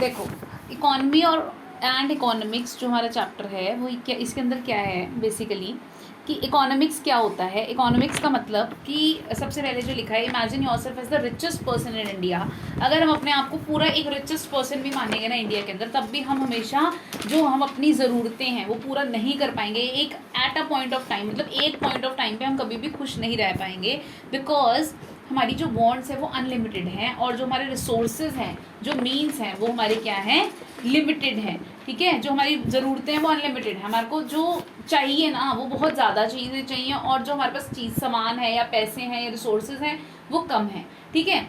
देखो, इकोनॉमी और and economics जो हमारा चैप्टर है वो क्या, इसके अंदर क्या है बेसिकली कि इकोनॉमिक्स क्या होता है। इकोनॉमिक्स का मतलब कि सबसे पहले जो लिखा है, imagine yourself as the richest person in India. अगर हम अपने आप को पूरा एक रिचेस्ट पर्सन भी मानेंगे ना इंडिया के अंदर, तब भी हम हमेशा जो हम अपनी ज़रूरतें हैं वो पूरा नहीं कर पाएंगे। एक at a point of time, मतलब एक पॉइंट ऑफ टाइम पे हम कभी भी खुश नहीं रह पाएंगे, बिकॉज हमारी जो बॉन्ड्स है वो अनलिमिटेड हैं और जो हमारे रिसोर्सेज हैं, जो मीन्स हैं, वो हमारे क्या हैं, लिमिटेड हैं। ठीक है, जो हमारी ज़रूरतें हैं वो अनलिमिटेड है, हमारे को जो चाहिए ना वो बहुत ज़्यादा चीज़ें चाहिए, और जो हमारे पास चीज़ सामान है या पैसे हैं या रिसोर्सेज हैं वो कम है। ठीक है,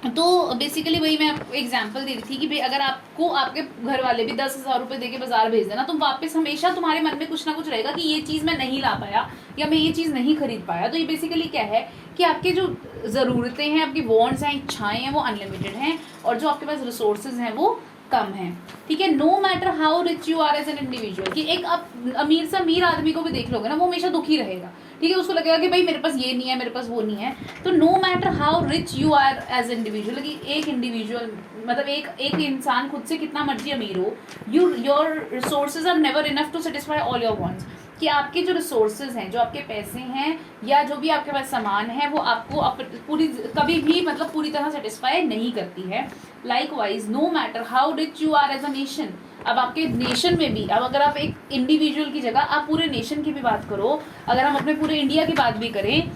तो बेसिकली वही मैं आपको एग्जांपल दे रही थी कि भाई अगर आपको आपके घर वाले भी 10,000 रुपये दे के बाजार भेज देना, तो वापस हमेशा तुम्हारे मन में कुछ ना कुछ रहेगा कि ये चीज़ मैं नहीं ला पाया या मैं ये चीज़ नहीं खरीद पाया। तो ये बेसिकली क्या है कि आपके जो ज़रूरतें हैं, आपकी वांट्स हैं, इच्छाएं हैं, वो अनलिमिटेड हैं और जो आपके पास रिसोर्सेज हैं वो कम है। ठीक है, no matter how rich you are as an individual, कि एक आप अमीर से अमीर आदमी को भी देख लोगे ना, वो हमेशा दुखी रहेगा। ठीक है, उसको लगेगा कि भाई मेरे पास ये नहीं है, मेरे पास वो नहीं है। तो no matter how rich you are as individual, कि एक इंडिविजुअल मतलब एक इंसान खुद से कितना मर्जी अमीर हो, your resources are never enough to satisfy all your wants, कि आपके जो रिसोर्सेज हैं, जो आपके पैसे हैं या जो भी आपके पास सामान है, वो आपको पूरी कभी भी मतलब पूरी तरह सेटिस्फाई नहीं करती है। Likewise no matter how rich you are as a nation, अब आपके नेशन में भी, अब अगर आप एक इंडिविजुअल की जगह आप पूरे नेशन की भी बात करो, अगर हम अपने पूरे इंडिया की बात भी करें,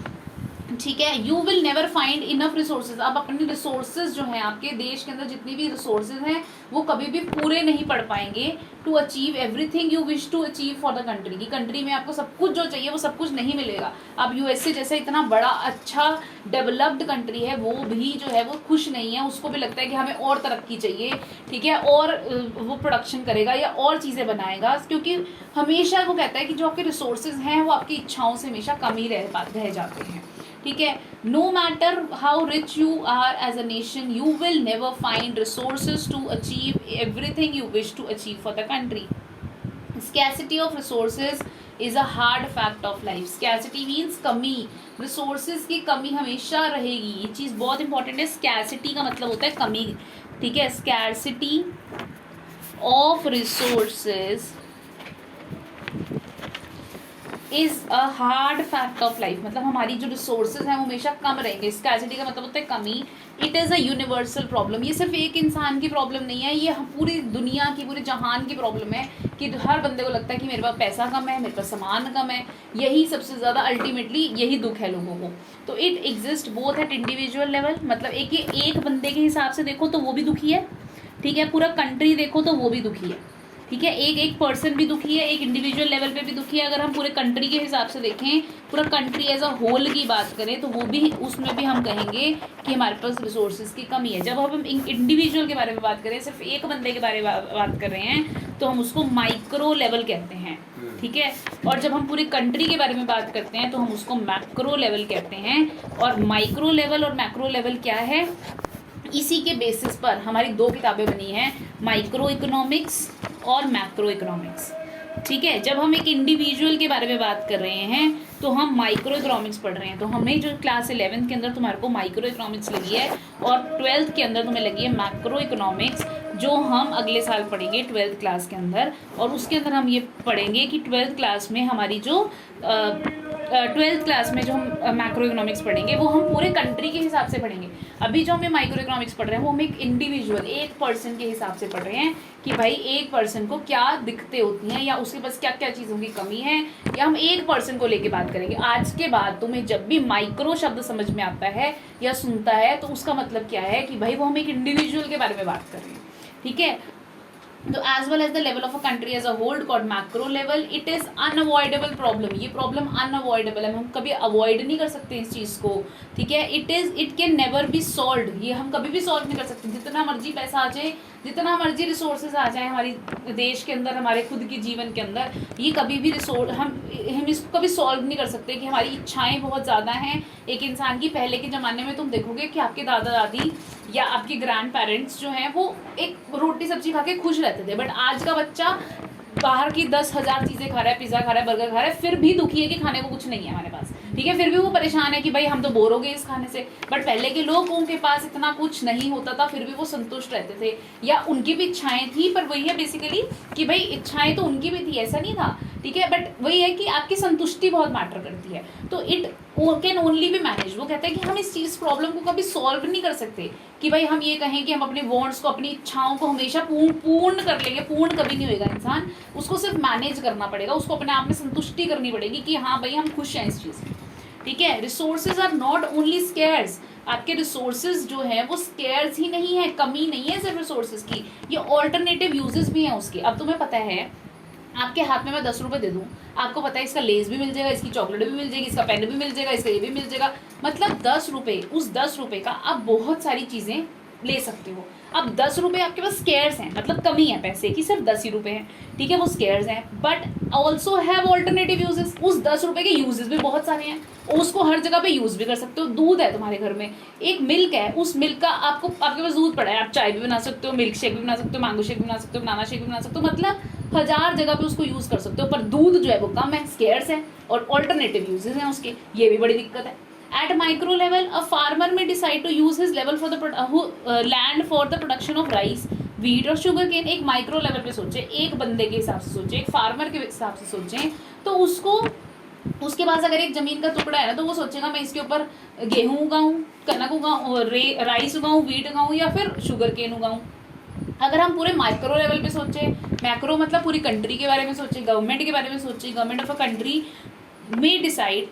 ठीक है, you will never find enough resources. आप अपने रिसोर्सेज जो हैं, आपके देश के अंदर जितनी भी रिसोर्सेज हैं वो कभी भी पूरे नहीं पड़ पाएंगे to achieve everything you wish to achieve for the country, की कंट्री में आपको सब कुछ जो चाहिए वो सब कुछ नहीं मिलेगा। अब यूएसए जैसा इतना बड़ा अच्छा डेवलप्ड कंट्री है, वो भी जो है वो खुश नहीं है, उसको भी लगता है कि हमें और तरक्की चाहिए। ठीक है, और वो प्रोडक्शन करेगा या और चीज़ें बनाएगा, क्योंकि हमेशा वो कहता है कि जो आपके रिसोर्सेज हैं वो आपकी इच्छाओं से हमेशा कम ही रह जाते हैं। ठीक है, no matter how rich you are as a nation, you will never find resources to achieve everything you wish to achieve for the country. Scarcity of resources is a hard fact of life. Scarcity means कमी, resources की कमी हमेशा रहेगी, ये चीज़ बहुत important है। Scarcity का मतलब होता है कमी। ठीक है, scarcity of resources is a hard fact of life, मतलब हमारी जो रिसोर्सेज हैं वो हमेशा कम रहेंगे। स्कैसिटी का मतलब होता है कमी। It is a universal problem, ये सिर्फ एक इंसान की प्रॉब्लम नहीं है, ये पूरी दुनिया की, पूरे जहान की प्रॉब्लम है कि हर बंदे को लगता है कि मेरे पास पैसा कम है, मेरे पास सामान कम है, यही सबसे ज़्यादा अल्टीमेटली यही दुख है लोगों को। तो it exist both at individual level, मतलब एक बंदे के हिसाब से देखो तो वो भी दुखी है। ठीक है, पूरा कंट्री देखो तो वो भी दुखी है। ठीक है, एक पर्सन भी दुखी है, एक इंडिविजुअल लेवल पे भी दुखी है। अगर हम पूरे कंट्री के हिसाब से देखें, पूरा कंट्री एज अ होल की बात करें, तो वो भी, उसमें भी हम कहेंगे कि हमारे पास रिसोर्सेज की कमी है। जब हम इंडिविजुअल के बारे में बात करें, सिर्फ एक बंदे के बारे में बात कर रहे हैं, तो हम उसको माइक्रो लेवल कहते हैं। ठीक है, और जब हम पूरी कंट्री के बारे में बात करते हैं तो हम उसको मैक्रो लेवल कहते हैं। और माइक्रो लेवल और मैक्रो लेवल क्या है, इसी के बेसिस पर हमारी दो किताबें बनी हैं, माइक्रो इकोनॉमिक्स और मैक्रो इकोनॉमिक्स। ठीक है, जब हम एक इंडिविजुअल के बारे में बात कर रहे हैं तो हम माइक्रो इकोनॉमिक्स पढ़ रहे हैं। तो हमें जो क्लास 11th के अंदर तुम्हारे को माइक्रो इकोनॉमिक्स लगी है और 12th के अंदर तुम्हें लगी है मैक्रो इकोनॉमिक्स, जो हम अगले साल पढ़ेंगे 12th क्लास के अंदर। और उसके अंदर हम ये पढ़ेंगे कि 12th क्लास में हमारी जो 12th क्लास में जो हम मैक्रो इकोनॉमिक्स पढ़ेंगे वो हम पूरे कंट्री के हिसाब से पढ़ेंगे। अभी जो हमें माइक्रो इकोनॉमिक्स पढ़ रहे हैं वो हम एक इंडिविजुअल, एक पर्सन के हिसाब से पढ़ रहे हैं कि भाई एक पर्सन को क्या दिक्कतें होती हैं या उसके पास क्या क्या चीज़ों की कमी है, या हम एक पर्सन को लेके बात करेंगे। आज के बाद तुम्हें जब भी माइक्रो शब्द समझ में आता है या सुनता है तो उसका मतलब क्या है कि भाई वो हम एक इंडिविजुअल के बारे में बात कर रहे हैं। ठीक है, तो as well as the level of a country as a hold called macro level, it is unavoidable problem. ये प्रॉब्लम अनअवॉइडेबल है, हम कभी अवॉइड नहीं कर सकते इस चीज़ को। ठीक है, it can never be solved, ये हम कभी भी सॉल्व नहीं कर सकते। जितना मर्जी पैसा आ जाए, जितना मर्जी रिसोर्सेज आ जाए हमारी देश के अंदर, हमारे खुद के जीवन के अंदर, ये कभी भी हम इसको कभी सॉल्व नहीं कर सकते कि हमारी इच्छाएं बहुत ज़्यादा हैं एक इंसान की। पहले के ज़माने में तुम देखोगे कि आपके दादा दादी या आपके ग्रैंड पेरेंट्स जो हैं वो एक रोटी सब्जी खा के खुश रहते थे, बट आज का बच्चा बाहर की 10,000 चीज़ें खा रहा है, पिज़्ज़ा खा रहा है, बर्गर खा रहा है, फिर भी दुखी है कि खाने को कुछ नहीं है हमारे पास। ठीक है, फिर भी वो परेशान है कि भाई हम तो बोर हो गए इस खाने से। बट पहले के लोगों के पास इतना कुछ नहीं होता था, फिर भी वो संतुष्ट रहते थे, या उनकी भी इच्छाएं थी, पर वही है बेसिकली कि भाई इच्छाएं तो उनकी भी थी, ऐसा नहीं था, ठीक है, बट वही है कि आपकी संतुष्टि बहुत मैटर करती है। तो it can only be manage. वो कहते हैं कि हम इस चीज़ प्रॉब्लम को कभी सॉल्व नहीं कर सकते कि भाई हम ये कहें कि हम अपने वांट्स को, अपनी इच्छाओं को हमेशा पूर्ण कर लेंगे, पूर्ण कभी नहीं होएगा इंसान, उसको सिर्फ मैनेज करना पड़ेगा, उसको अपने आप में संतुष्टि करनी पड़ेगी कि हाँ भाई हम खुश हैं इस चीज़ में, ठीक है। Resources are not only scarce, आपके रिसोर्सेज जो है वो स्केयर्स ही नहीं है, कमी नहीं है सिर्फ रिसोर्सेज की, ये ऑल्टरनेटिव यूजेस भी हैं उसके। अब तुम्हें पता है आपके हाथ में मैं 10 रुपये दे दूँ, आपको पता है इसका लेस भी मिल जाएगा, इसकी चॉकलेट भी मिल जाएगी, इसका पेन भी मिल जाएगा, इसका ये भी मिल जाएगा, मतलब 10 रुपये, उस 10 रुपये का आप बहुत सारी चीज़ें ले सकते हो। अब 10 रुपये आपके पास स्केयर्स हैं, मतलब कमी है पैसे की, सिर्फ 10 ही रुपये हैं, ठीक है, वो स्केयर्स हैं, but also have alternative uses. उस 10 रुपये के यूजेस भी बहुत सारे हैं, उसको हर जगह पे यूज़ भी कर सकते हो। दूध है तुम्हारे घर में, एक मिल्क है, उस मिल्क का आपको, आपके पास दूध पड़ा है, आप चाय भी बना सकते हो, मिल्क शेक भी बना सकते हो, मैंगो शेक भी बना सकते हो, बनाना शेक भी बना सकते हो, मतलब 1000 जगह पे उसको यूज़ कर सकते हो। पर दूध जो है वो कम है, स्केयर्स है, और ऑल्टरनेटिव यूजेस हैं उसके, ये भी बड़ी दिक्कत है। At micro level, a farmer may decide to use his level for the land for the production of rice, wheat और sugar cane। एक माइक्रो लेवल पे सोचे, एक बंदे के हिसाब से सोचे, एक फार्मर के हिसाब से सोचें, तो उसको, उसके पास अगर एक जमीन का टुकड़ा है ना, तो वो सोचेगा मैं इसके ऊपर गेहूँ उगाऊँ, कनक उगाऊँ, राइस उगाऊँ, व्हीट उगाऊँ, या फिर शुगर केन उगाऊँ। अगर हम पूरे माइक्रो लेवल पे सोचे, मैक्रो मतलब पूरी कंट्री के बारे में सोचे, गवर्नमेंट के बारे में सोचे, government of a country may decide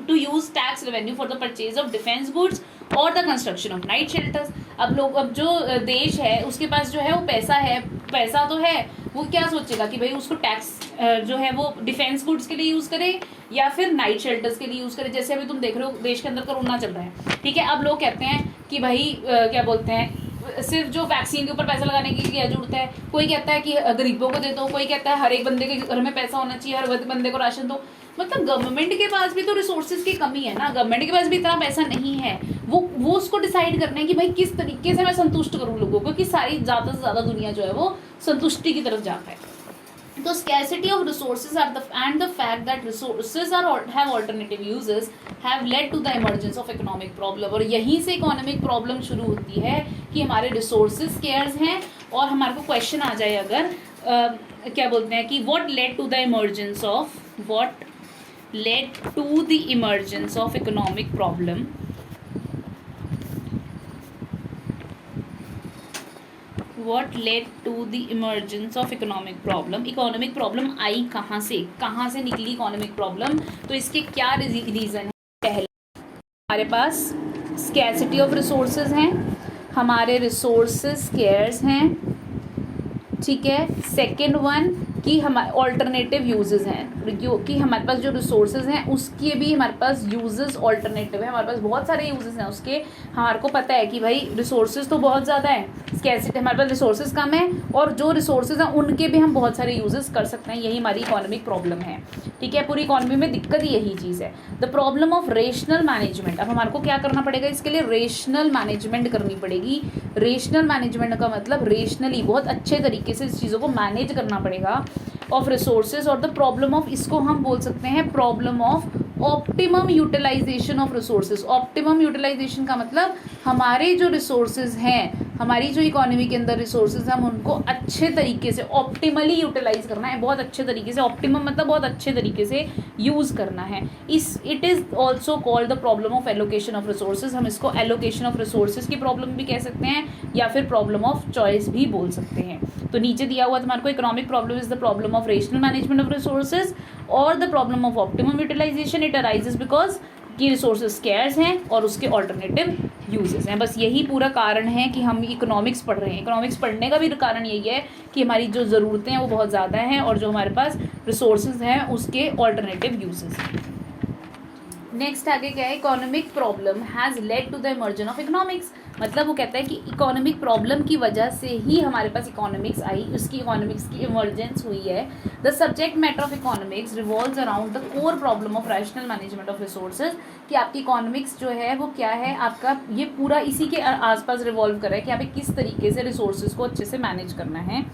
to use tax revenue for the purchase of defense goods और the construction of night shelters. अब जो देश है उसके पास जो है वो पैसा है, पैसा तो है, वो क्या सोचेगा कि भाई उसको टैक्स जो है वो डिफेंस गुड्स के लिए यूज़ करे या फिर नाइट शेल्टर्स के लिए यूज़ करे। जैसे अभी तुम देख रहे हो देश के अंदर कोरोना चल रहा है, ठीक है, अब लोग कहते हैं कि भाई क्या बोलते हैं, सिर्फ जो वैक्सीन के ऊपर पैसा लगाने की क्या जरूरत है, कोई कहता है कि गरीबों को दे दो, कोई कहता है हर एक बंदे के घर में पैसा होना चाहिए, हर बंदे को राशन दो। मतलब गवर्नमेंट के पास भी तो रिसोर्सेज की कमी है ना, गवर्नमेंट के पास भी इतना पैसा नहीं है, वो उसको डिसाइड करना है कि भाई किस तरीके से मैं संतुष्ट करूँ लोगों को, कि सारी ज़्यादा से ज़्यादा दुनिया जो है वो संतुष्टि की तरफ जा पाए। तो scarcity of resources are and the fact that resources have alternative uses have led to the emergence of economic problem। और यहीं से इकोनॉमिक प्रॉब्लम शुरू होती है कि हमारे रिसोर्सेज स्केयर्स हैं। और हमारे को क्वेश्चन आ जाए अगर क्या बोलते हैं कि what led to the emergence of economic problem, what led to the emergence of economic problem। Economic problem आई कहाँ से निकली इकोनॉमिक प्रॉब्लम, तो इसके क्या रीज़न है। पहले हमारे पास स्कैसिटी ऑफ रिसोर्सेज हैं, हमारे रिसोर्सेज स्केयर्स हैं, ठीक है। सेकेंड वन कि हमारे ऑल्टरनेटिव यूजेस हैं, कि हमारे पास जो रिसोर्सेज हैं उसके भी हमारे पास यूजेस ऑल्टरनेटिव है, हमारे पास बहुत सारे यूजेस हैं उसके। हमारे को पता है कि भाई रिसोर्सेज तो बहुत ज़्यादा है, स्कैसिटी, हमारे पास रिसोर्सेज कम है, और जो रिसोर्सेज हैं उनके भी हम बहुत सारे यूजेस कर सकते हैं। यही हमारी इकोनॉमिक प्रॉब्लम है, ठीक है। पूरी इकोनॉमी में दिक्कत ही यही चीज़ है। The problem of rational management. अब हमारे को क्या करना पड़ेगा इसके लिए, रेशनल मैनेजमेंट करनी पड़ेगी। रेशनल मैनेजमेंट का मतलब रेशनली, बहुत अच्छे तरीके से इस चीज़ों को मैनेज करना पड़ेगा ऑफ रिसोर्सेज। और द प्रॉब्लम ऑफ, इसको हम बोल सकते हैं problem of optimum utilization of resources. Optimum utilization का मतलब हमारे जो रिसोर्सेज हैं, हमारी जो इकोनॉमी के अंदर रिसोर्सेज हैं, हम उनको अच्छे तरीके से ऑप्टिमली यूटिलाइज करना है, बहुत अच्छे तरीके से। ऑप्टिमम मतलब बहुत अच्छे तरीके से यूज़ करना है। It is also called the problem of allocation of resources. हम इसको एलोकेशन ऑफ रिसोर्सेज की प्रॉब्लम भी कह सकते हैं, या फिर प्रॉब्लम ऑफ चॉइस भी बोल सकते हैं। तो नीचे दिया हुआ तुम्हारे को, economic problem is the problem of rational management of resources और the problem of optimum utilisation. It arises because कि रिसोर्सेज स्कैर्स हैं और उसके ऑल्टरनेटिव यूजेस हैं। बस यही पूरा कारण है कि हम इकोनॉमिक्स पढ़ रहे हैं। इकोनॉमिक्स पढ़ने का भी कारण यही है कि हमारी जो ज़रूरतें हैं वो बहुत ज़्यादा हैं, और जो हमारे पास रिसोर्सेज हैं उसके ऑल्टरनेटिव यूजेस हैं। नेक्स्ट आगे क्या है, economic problem has led to the emergence of economics. मतलब वो कहता है कि इकोनॉमिक प्रॉब्लम की वजह से ही हमारे पास इकोनॉमिक्स आई, उसकी इकोनॉमिक्स की इमर्जेंस हुई है। The subject matter of economics revolves around the core problem of rational management of resources. कि आपकी इकोनॉमिक्स जो है वो क्या है, आपका ये पूरा इसी के आसपास रिवॉल्व कर रहा है कि हमें किस तरीके से रिसोर्सेज को अच्छे से मैनेज करना है।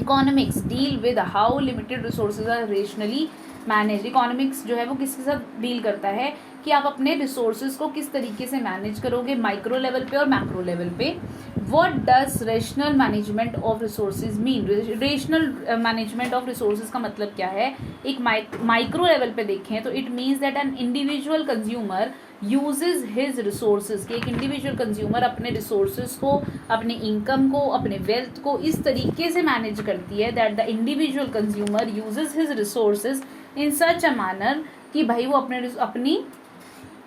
Economics deal with how limited resources are rationally manage, economics जो है वो किसके साथ डील करता है कि आप अपने रिसोर्सेज को किस तरीके से मैनेज करोगे माइक्रो लेवल पे और मैक्रो लेवल पे. What does rational management of resources mean. Rational management of resources का मतलब क्या है. एक माइक्रो लेवल पे देखें तो it means that an individual consumer uses his resources, कि एक इंडिविजुअल कंज्यूमर अपने रिसोर्सेज को, अपने इनकम को, अपने वेल्थ को इस तरीके से मैनेज करती है that the individual consumer uses his resources in such a manner कि भाई वो अपनी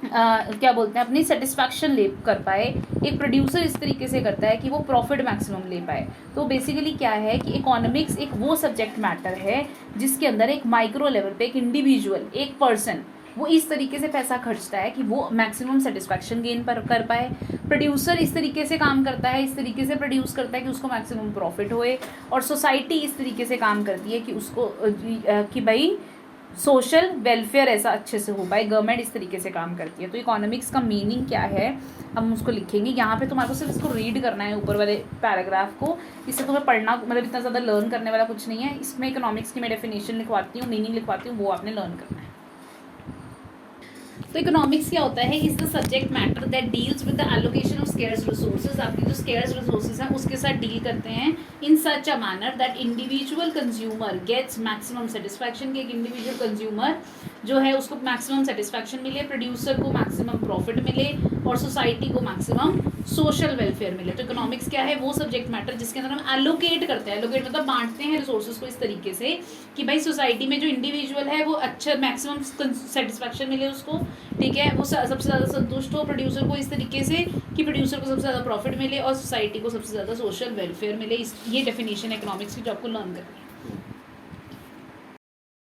क्या बोलते हैं अपनी सेटिस्फैक्शन ले कर पाए. एक प्रोड्यूसर इस तरीके से करता है कि वो प्रॉफिट मैक्सिमम ले पाए. तो बेसिकली क्या है कि इकोनॉमिक्स एक वो सब्जेक्ट मैटर है जिसके अंदर एक माइक्रो लेवल पे एक इंडिविजुअल, एक पर्सन, वो इस तरीके से पैसा खर्चता है कि वो मैक्सिमम सेटिस्फैक्शन गेन कर पाए. प्रोड्यूसर इस तरीके से काम करता है, इस तरीके से प्रोड्यूस करता है कि उसको मैक्सिमम प्रॉफिट होए. और सोसाइटी इस तरीके से काम करती है कि उसको कि भाई सोशल वेलफेयर ऐसा अच्छे से हो पाए. गवर्नमेंट इस तरीके से काम करती है. तो इकोनॉमिक्स का मीनिंग क्या है हम उसको लिखेंगे यहाँ पे. तुम्हारे को सिर्फ इसको रीड करना है ऊपर वाले पैराग्राफ को. इससे तुम्हें पढ़ना मतलब इतना ज़्यादा लर्न करने वाला कुछ नहीं है. इसमें इकोनॉमिक्स की मैं डेफिनेशन लिखवाती हूँ, मीनिंग लिखवाती हूँ, वो आपने लर्न करना है. तो इकोनॉमिक्स क्या होता है. Is the subject matter that deals with the allocation of scarce resources. आपकी जो स्केर्स रिसोर्सेज हैं उसके साथ डील करते हैं in such a manner that individual consumer gets maximum satisfaction. कि एक इंडिविजुअल कंज्यूमर जो है उसको मैक्सिमम सेटिस्फैक्शन मिले, प्रोड्यूसर को मैक्सिमम प्रॉफिट मिले और सोसाइटी को मैक्सिमम सोशल वेलफेयर मिले. तो इकोनॉमिक्स क्या है, वो सब्जेक्ट मैटर जिसके अंदर हम एलोकेट करते हैं. एलोकेट मतलब बांटते हैं रिसोर्सेज को इस तरीके से कि भाई सोसाइटी में जो इंडिविजुअल है वो अच्छा मैक्सिमम सेटिस्फैक्शन मिले उसको, ठीक है, वो सबसे ज़्यादा संतुष्ट हो. प्रोड्यूसर को इस तरीके से कि प्रोड्यूसर को सबसे ज़्यादा प्रॉफिट मिले और सोसाइटी को सबसे ज़्यादा सोशल वेलफेयर मिले. ये डेफिनेशन इकोनॉमिक्स की जो आपको लर्न करनी है.